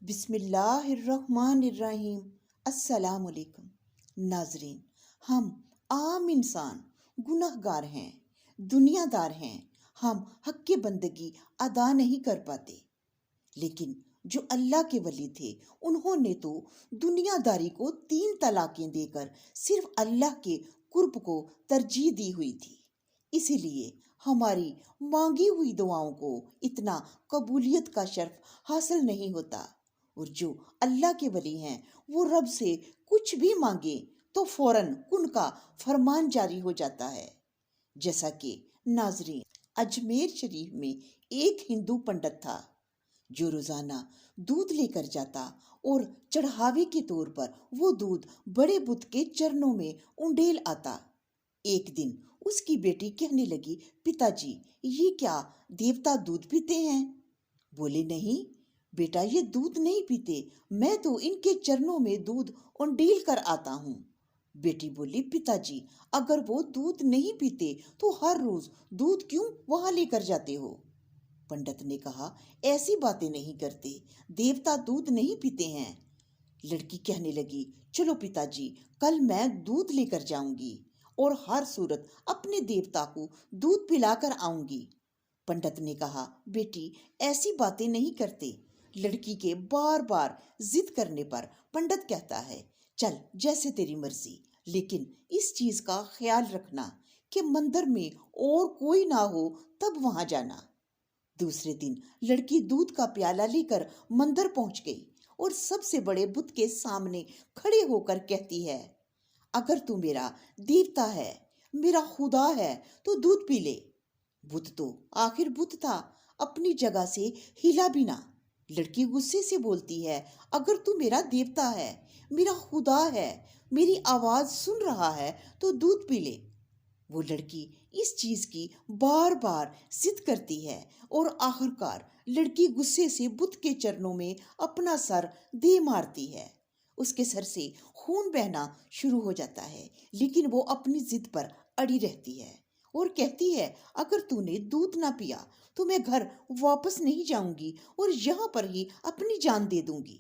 بسم اللہ الرحمن الرحیم۔ السلام علیکم ناظرین، ہم عام انسان گناہ گار ہیں، دنیا دار ہیں، ہم حق کی بندگی ادا نہیں کر پاتے، لیکن جو اللہ کے ولی تھے انہوں نے تو دنیا داری کو 3 طلاقیں دے کر صرف اللہ کے قرب کو ترجیح دی ہوئی تھی۔ اسی لیے ہماری مانگی ہوئی دعاؤں کو اتنا قبولیت کا شرف حاصل نہیں ہوتا، اور جو اللہ کے ولی ہیں وہ رب سے کچھ بھی مانگے تو فوراً ان کا فرمان جاری ہو جاتا ہے۔ جیسا کہ ناظرین، اجمیر شریف میں ایک ہندو پنڈت تھا جو روزانہ دودھ لے کر جاتا اور چڑھاوے کے طور پر وہ دودھ بڑے بت کے چرنوں میں انڈیل آتا۔ ایک دن اس کی بیٹی کہنے لگی، پتا جی یہ کیا دیوتا دودھ پیتے ہیں؟ بولے، نہیں بیٹا، یہ دودھ نہیں پیتے، میں تو ان کے چرنوں میں دودھ انڈیل کر آتا ہوں۔ بیٹی بولی، پتا جی اگر وہ دودھ نہیں پیتے تو ہر روز دودھ کیوں وہاں لے کر جاتے ہو؟ پنڈت نے کہا، ایسی باتیں نہیں کرتے، دیوتا دودھ نہیں پیتے ہیں۔ لڑکی کہنے لگی، چلو پتا جی کل میں دودھ لے کر جاؤں گی اور ہر صورت اپنے دیوتا کو دودھ پلا کر آؤں گی۔ پنڈت نے کہا، بیٹی ایسی باتیں نہیں کرتے۔ لڑکی کے بار بار ضد کرنے پر پنڈت کہتا ہے، چل جیسے تیری مرضی، لیکن اس چیز کا خیال رکھنا کہ مندر میں اور کوئی نہ ہو تب وہاں جانا۔ دوسرے دن لڑکی دودھ کا پیالہ لے کر مندر پہنچ گئی اور سب سے بڑے بت کے سامنے کھڑے ہو کر کہتی ہے، اگر تو میرا دیوتا ہے، میرا خدا ہے تو دودھ پی لے۔ بت تو آخر بت تھا، اپنی جگہ سے ہلا بھی نہ۔ لڑکی غصے سے بولتی ہے، اگر تو میرا دیوتا ہے، میرا خدا ہے، میری آواز سن رہا ہے تو دودھ پی لے۔ وہ لڑکی اس چیز کی بار بار ضد کرتی ہے اور آخرکار لڑکی غصے سے بت کے چرنوں میں اپنا سر دے مارتی ہے۔ اس کے سر سے خون بہنا شروع ہو جاتا ہے، لیکن وہ اپنی ضد پر اڑی رہتی ہے اور کہتی ہے، اگر تو نے دودھ نہ پیا تو میں گھر واپس نہیں جاؤں گی اور یہاں پر ہی اپنی جان دے دوں گی۔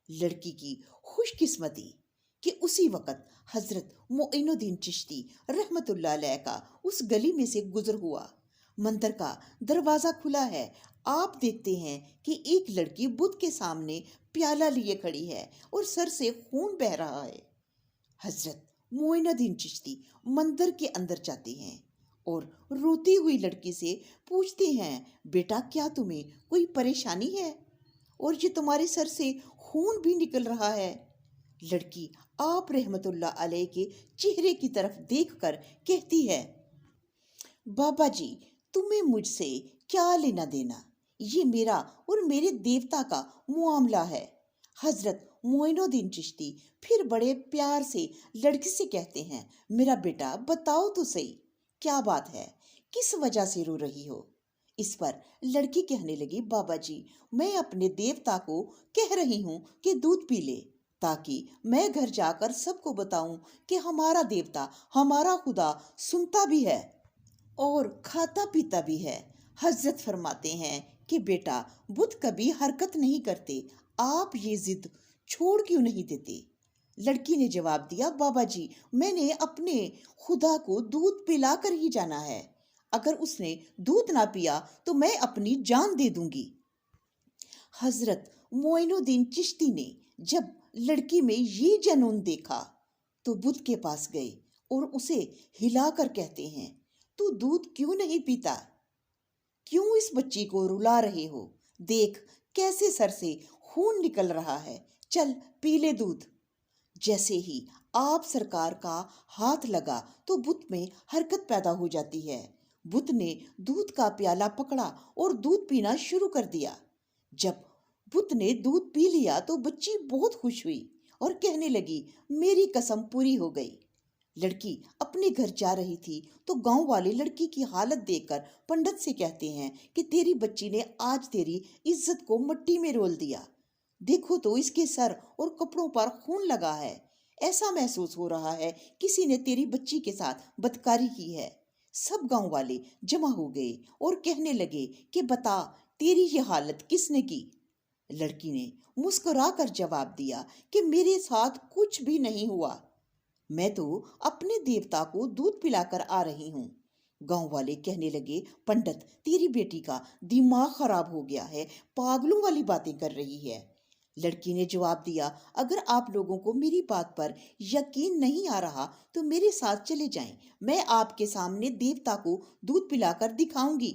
لڑکی کی خوش قسمتی کہ اسی وقت حضرت معین الدین چشتی رحمت اللہ علیہ کا اس گلی میں سے گزر ہوا۔ مندر کا دروازہ کھلا ہے، آپ دیکھتے ہیں کہ ایک لڑکی بت کے سامنے پیالہ لیے کھڑی ہے اور سر سے خون بہہ رہا ہے۔ حضرت معین الدین چشتی مندر کے اندر جاتے ہیں اور روتی ہوئی لڑکی سے پوچھتے ہیں، بیٹا کیا تمہیں کوئی پریشانی ہے اور یہ تمہارے سر سے خون بھی نکل رہا ہے؟ لڑکی آپ رحمت اللہ علیہ کے چہرے کی طرف دیکھ کر کہتی ہے، بابا جی تمہیں مجھ سے کیا لینا دینا، یہ میرا اور میرے دیوتا کا معاملہ ہے۔ حضرت معین الدین چشتی پھر بڑے پیار سے لڑکی سے کہتے ہیں، میرا بیٹا بتاؤ تو صحیح کیا بات ہے، کس وجہ سے رو رہی ہو؟ اس پر لڑکی کہنے لگی، بابا جی میں اپنے دیوتا کو کہہ رہی ہوں کہ دودھ پی لے، تاکہ میں گھر جا کر سب کو بتاؤں کہ ہمارا دیوتا، ہمارا خدا سنتا بھی ہے اور کھاتا پیتا بھی ہے۔ حضرت فرماتے ہیں کہ بیٹا بت کبھی حرکت نہیں کرتے، آپ یہ ضد چھوڑ کیوں نہیں دیتے؟ لڑکی نے جواب دیا، بابا جی میں نے اپنے خدا کو دودھ پلا کر ہی جانا ہے، اگر اس نے دودھ نہ پیا تو میں اپنی جان دے دوں گی۔ حضرت معین الدین چشتی نے جب لڑکی میں یہ جنون دیکھا تو بت کے پاس گئے اور اسے ہلا کر کہتے ہیں، تو دودھ کیوں نہیں پیتا؟ کیوں اس بچی کو رلا رہے ہو؟ دیکھ کیسے سر سے خون نکل رہا ہے، چل پی لے دودھ۔ جیسے ہی آپ سرکار کا ہاتھ لگا تو بت میں حرکت پیدا ہو جاتی ہے۔ بت نے دودھ کا پیالہ پکڑا اور دودھ پینا شروع کر دیا۔ جب بت نے دودھ پی لیا تو بچی بہت خوش ہوئی اور کہنے لگی، میری قسم پوری ہو گئی۔ لڑکی اپنے گھر جا رہی تھی تو گاؤں والے لڑکی کی حالت دیکھ کر پنڈت سے کہتے ہیں کہ تیری بچی نے آج تیری عزت کو مٹی میں رول دیا، دیکھو تو اس کے سر اور کپڑوں پر خون لگا ہے، ایسا محسوس ہو رہا ہے کسی نے تیری بچی کے ساتھ بدکاری کی ہے۔ سب گاؤں والے جمع ہو گئے اور کہنے لگے کہ بتا تیری یہ حالت کس نے کی؟ لڑکی نے مسکرا کر جواب دیا کہ میرے ساتھ کچھ بھی نہیں ہوا، میں تو اپنے دیوتا کو دودھ پلا کر آ رہی ہوں۔ گاؤں والے کہنے لگے، پنڈت تیری بیٹی کا دماغ خراب ہو گیا ہے، پاگلوں والی باتیں کر رہی ہے۔ لڑکی نے جواب دیا، اگر آپ لوگوں کو میری بات پر یقین نہیں آ رہا تو میرے ساتھ چلے جائیں، میں آپ کے سامنے دیوتا کو دودھ پلا کر دکھاؤں گی۔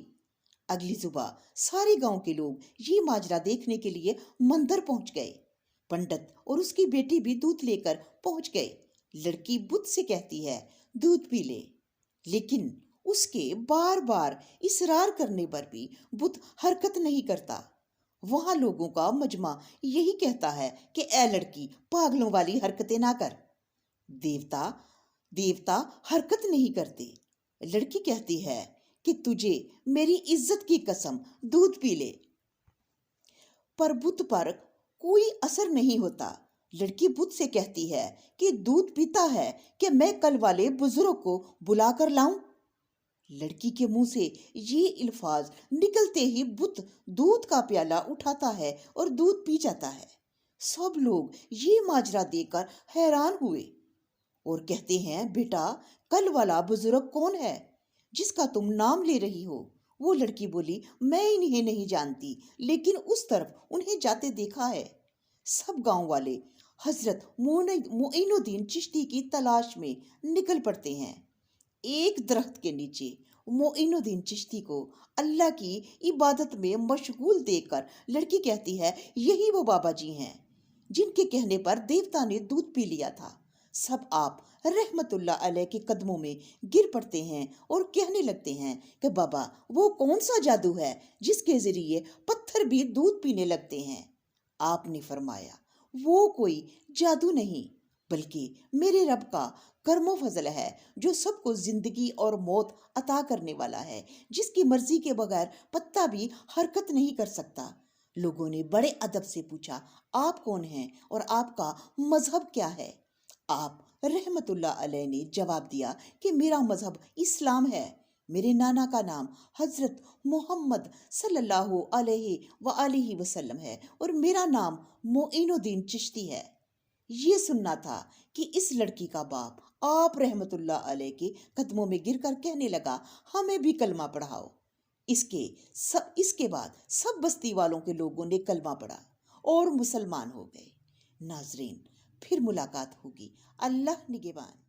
اگلی صبح سارے گاؤں کے لوگ یہ ماجرا دیکھنے کے لیے مندر پہنچ گئے۔ پنڈت اور اس کی بیٹی بھی دودھ لے کر پہنچ گئے۔ لڑکی بت سے کہتی ہے دودھ پی لے، لیکن اس کے بار بار اصرار کرنے پر بھی بت حرکت نہیں کرتا۔ وہاں لوگوں کا مجمع یہی کہتا ہے کہ اے لڑکی، پاگلوں والی حرکتیں نہ کر، دیوتا حرکت نہیں کرتے۔ لڑکی کہتی ہے کہ تجھے میری عزت کی قسم دودھ پی لے، پر بت پر کوئی اثر نہیں ہوتا۔ لڑکی بت سے کہتی ہے کہ دودھ پیتا ہے کہ میں کل والے بزرگ کو بلا کر لاؤں۔ لڑکی کے منہ سے یہ الفاظ نکلتے ہی بت دودھ کا پیالہ اٹھاتا ہے اور دودھ پی جاتا ہے۔ سب لوگ یہ ماجرا دیکھ کر حیران ہوئے اور کہتے ہیں، بیٹا کل والا بزرگ کون ہے جس کا تم نام لے رہی ہو؟ وہ لڑکی بولی، میں انہیں نہیں جانتی، لیکن اس طرف انہیں جاتے دیکھا ہے۔ سب گاؤں والے حضرت معین الدین چشتی کی تلاش میں نکل پڑتے ہیں۔ ایک درخت کے نیچے معین الدین چشتی کو اللہ کی عبادت میں مشغول دیکھ کر لڑکی کہتی ہے، یہی وہ بابا جی ہیں جن کے کہنے پر دیوتا نے دودھ پی لیا تھا۔ سب آپ رحمت اللہ علیہ کے قدموں میں گر پڑتے ہیں اور کہنے لگتے ہیں کہ بابا وہ کون سا جادو ہے جس کے ذریعے پتھر بھی دودھ پینے لگتے ہیں؟ آپ نے فرمایا، وہ کوئی جادو نہیں بلکہ میرے رب کا کرم و فضل ہے جو سب کو زندگی اور موت عطا کرنے والا ہے، جس کی مرضی کے بغیر پتا بھی حرکت نہیں کر سکتا۔ لوگوں نے بڑے ادب سے پوچھا، آپ کون ہیں اور آپ کا مذہب کیا ہے؟ آپ رحمت اللہ علیہ نے جواب دیا کہ میرا مذہب اسلام ہے، میرے نانا کا نام حضرت محمد صلی اللہ علیہ وآلہ وسلم ہے اور میرا نام معین الدین چشتی ہے۔ یہ سننا تھا کہ اس لڑکی کا باپ آپ رحمت اللہ علیہ کے قدموں میں گر کر کہنے لگا، ہمیں بھی کلمہ پڑھاؤ۔ اس کے بعد سب بستی والوں کے لوگوں نے کلمہ پڑھا اور مسلمان ہو گئے۔ ناظرین، پھر ملاقات ہوگی۔ اللہ نگہبان۔